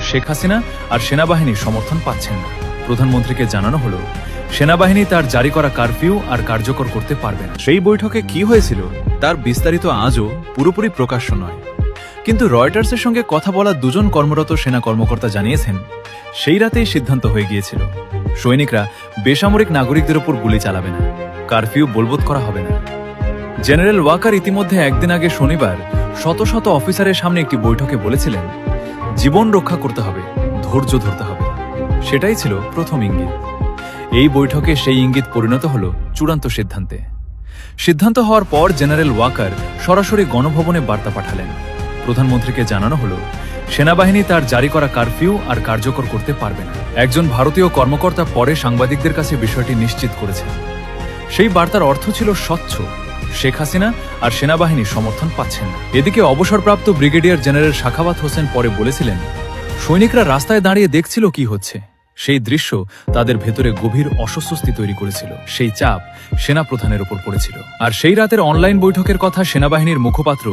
শেখ হাসিনা আর সেনাবাহিনীর সমর্থন পাচ্ছেন না। প্রধানমন্ত্রীকে জানানো হলো সেনাবাহিনী তার জারি করা কারফিউ আর কার্যকর করতে পারবে না। সেই বৈঠকে কি হয়েছিল তার বিস্তারিত আজও পুরোপুরি প্রকাশ্য নয়, কিন্তু রয়টার্সের সঙ্গে কথা বলা দুজন কর্মরত সেনা কর্মকর্তা জানিয়েছেন সেই রাতেই সিদ্ধান্ত হয়ে গিয়েছিল সৈনিকরা বেসামরিক নাগরিকদের উপর গুলি চালাবে না, কারফিউ বলবৎ করা হবে না। জেনারেল ওয়াকার ইতিমধ্যে একদিন আগে শনিবার শত শত অফিসারের সামনে একটি বৈঠকে বলেছিলেন জীবন রক্ষা করতে হবে, ধৈর্য ধরতে হবে। সেটাই ছিল প্রথম ইঙ্গিত। এই বৈঠকে সেই ইঙ্গিত পরিণত হল চূড়ান্ত সিদ্ধান্তে। সিদ্ধান্ত হওয়ার পর জেনারেল ওয়াকার সরাসরি গণভবনে বার্তা পাঠালেন। প্রধানমন্ত্রীকে জানানো হলো সেনাবাহিনী তার জারি করা কারফিউ আর কার্যকর করতে পারবে না। একজন ভারতীয় কর্মকর্তা পরে সাংবাদিকদের কাছে বিষয়টি নিশ্চিত করেছেন। সেই বার্তার অর্থ ছিল স্বচ্ছ, শেখ হাসিনা আর সেনাবাহিনীর সমর্থন পাচ্ছেন না। এদিকে অবসরপ্রাপ্ত ব্রিগেডিয়ার জেনারেল সাখাওয়াত হোসেন পরে বলেছিলেন সৈনিকরা রাস্তায় দাঁড়িয়ে দেখছিল কি হচ্ছে। সেই দৃশ্য তাদের ভেতরে গভীর অস্বস্তি তৈরি করেছিল। সেই চাপ সেনা প্রধানের উপর পড়েছিল। আর সেই রাতের অনলাইন বৈঠকের কথা সেনাবাহিনীর মুখপাত্র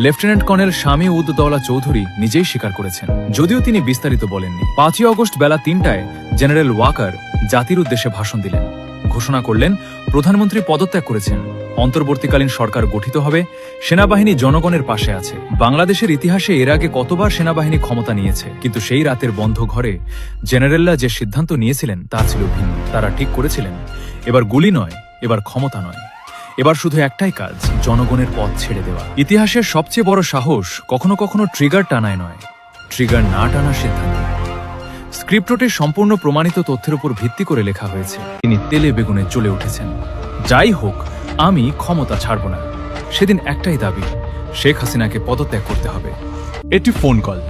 লেফটেন্যান্ট কর্নেল শামী উদ দৌলা চৌধুরী নিজেই স্বীকার করেছেন, যদিও তিনি বিস্তারিত বলেননি। 5ই অগস্ট বেলা 3টায় জেনারেল ওয়াকার জাতির উদ্দেশ্যে ভাষণ দিলেন। ঘোষণা করলেন প্রধানমন্ত্রী পদত্যাগ করেছেন, অন্তর্বর্তীকালীন সরকার গঠিত হবে, সেনাবাহিনী জনগণের পাশে আছে। বাংলাদেশের ইতিহাসে এর আগে কতবার সেনাবাহিনী ক্ষমতা নিয়েছে, কিন্তু সেই রাতের বন্ধ ঘরে জেনারেলরা যে সিদ্ধান্ত নিয়েছিলেন তা ছিল ভিন্ন। তারা ঠিক করেছিলেন এবার গুলি নয়, এবার ক্ষমতা নয়, এবার শুধু একটাই কাজ, জনগণের পথ ছেড়ে দেওয়া। ইতিহাসের সবচেয়ে বড় সাহস কখনো কখনো ট্রিগার টানায় নয়, ট্রিগার না টানার সিদ্ধান্ত। স্ক্রিপ্টটি সম্পূর্ণ প্রমাণিত তথ্যের উপর ভিত্তি করে লেখা হয়েছে। তিনি তেলে বেগুনে জ্বলে উঠেছেন। যাই হোক, আমি ক্ষমতা ছাড়ব না। সেদিন একটাই দাবি, শেখ হাসিনাকে পদত্যাগ করতে হবে। একটি ফোন কল,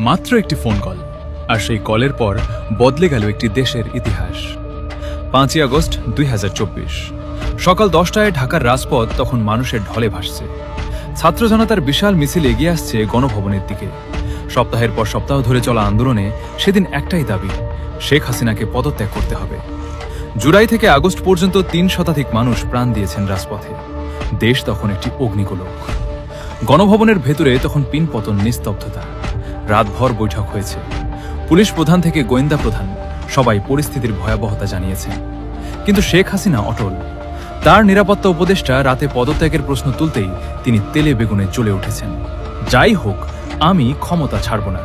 মাত্র একটি ফোন কল, আর সেই কলের পর বদলে গেল একটি দেশের ইতিহাস। 5ই আগস্ট 2024 সকাল 10টায় ঢাকার রাজপথ তখন মানুষের ঢলে ভাসছে। ছাত্র জনতার বিশাল মিছিল এগিয়ে আসছে গণভবনের দিকে। সপ্তাহের পর সপ্তাহ ধরে চলা আন্দোলনে সেদিন একটাই দাবি, শেখ হাসিনাকে পদত্যাগ করতে হবে। জুলাই থেকে আগস্ট পর্যন্ত 3 শতাধিক মানুষ প্রাণ দিয়েছেন রাজপথে। দেশ তখন একটি অগ্নিগোলক। গণভবনের ভেতরে তখন পিনপতন, নিস্তব্ধতা। রাতভর বৈঠক হয়েছে। পুলিশ প্রধান থেকে গোয়েন্দা প্রধান সবাই পরিস্থিতির ভয়াবহতা জানিয়েছেন, কিন্তু শেখ হাসিনা অটল। তার নিরাপত্তা উপদেষ্টা রাতে পদত্যাগের প্রশ্ন তুলতেই তিনি তেলে বেগুনে জ্বলে উঠেছেন। যাই হোক, আমি ক্ষমতা ছাড়ব না।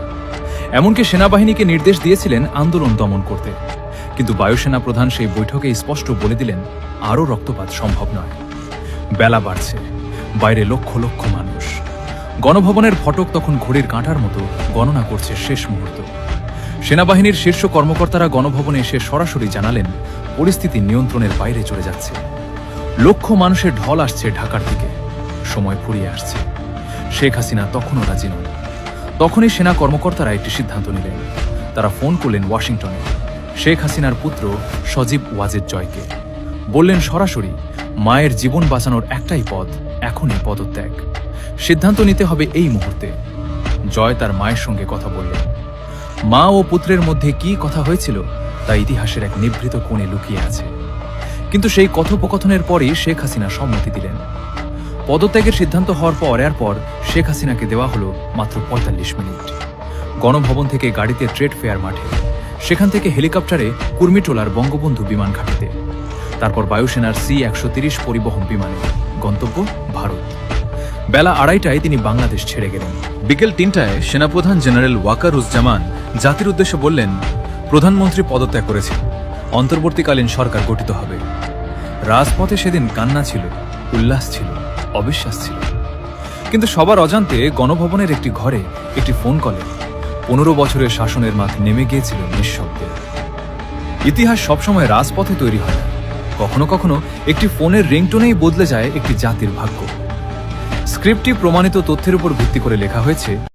এমনকি সেনাবাহিনীকে নির্দেশ দিয়েছিলেন আন্দোলন দমন করতে, কিন্তু বায়ুসেনা প্রধান সেই বৈঠকে স্পষ্ট বলে দিলেন আরও রক্তপাত সম্ভব নয়। বেলা বাড়ছে, বাইরে লক্ষ লক্ষ মানুষ। গণভবনের ফটক তখন ঘড়ির কাঁটার মতো গণনা করছে শেষ মুহূর্ত। সেনাবাহিনীর শীর্ষ কর্মকর্তারা গণভবনে এসে সরাসরি জানালেন পরিস্থিতি নিয়ন্ত্রণের বাইরে চলে যাচ্ছে। লক্ষ মানুষের ঢল আসছে ঢাকার দিকে। সময় ফুরিয়ে আসছে। শেখ হাসিনা তখনও রাজি নন। তখনই সেনা কর্মকর্তারা একটি সিদ্ধান্ত নিলেন। তারা ফোন করলেন ওয়াশিংটনে শেখ হাসিনার পুত্র সজীব ওয়াজেদ জয়কে। বললেন সরাসরি মায়ের জীবন বাঁচানোর একটাই পথ, এখনই পদত্যাগ। সিদ্ধান্ত নিতে হবে এই মুহূর্তে। জয় তার মায়ের সঙ্গে কথা বললেন। মা ও পুত্রের মধ্যে কি কথা হয়েছিল তা ইতিহাসের এক নিভৃত কোণে লুকিয়ে আছে, কিন্তু সেই কথোপকথনের পরই শেখ হাসিনা সম্মতি দিলেন। পদত্যাগের সিদ্ধান্ত হওয়ার পর শেখ হাসিনাকে দেওয়া হলো মাত্র 45 মিনিট। গণভবন থেকে গাড়িতে ট্রেড ফেয়ার মাঠে, সেখান থেকে হেলিকপ্টারে কুর্মিটোলার বঙ্গবন্ধু বিমান ঘাঁটিতে, তারপর বায়ুসেনার C-130 পরিবহন বিমানে, গন্তব্য ভারত। বেলা 2:30টায় তিনি বাংলাদেশ ছেড়ে গেলেন। বিকেল 3টায় সেনাপ্রধান জেনারেল ওয়াকারুজ্জামান জাতির উদ্দেশ্যে বললেন প্রধানমন্ত্রী পদত্যাগ করেছেন, অন্তর্বর্তীকালীন সরকার গঠিত হবে। রাজপথে সেদিন কান্না ছিল, উল্লাস ছিল, অবিশ্বাস ছিল, কিন্তু সবার অজান্তে গণভবনের একটি ঘরে একটি ফোন কলে 15 বছরের শাসনের মাঠ নেমে গিয়েছিল নিঃশব্দে। ইতিহাস সবসময় রাজপথে তৈরি হয় না, কখনো কখনো একটি ফোনের রিংটোনেই বদলে যায় একটি জাতির ভাগ্য। স্ক্রিপ্টটি প্রমাণিত তথ্যের উপর ভিত্তি করে লেখা হয়েছে।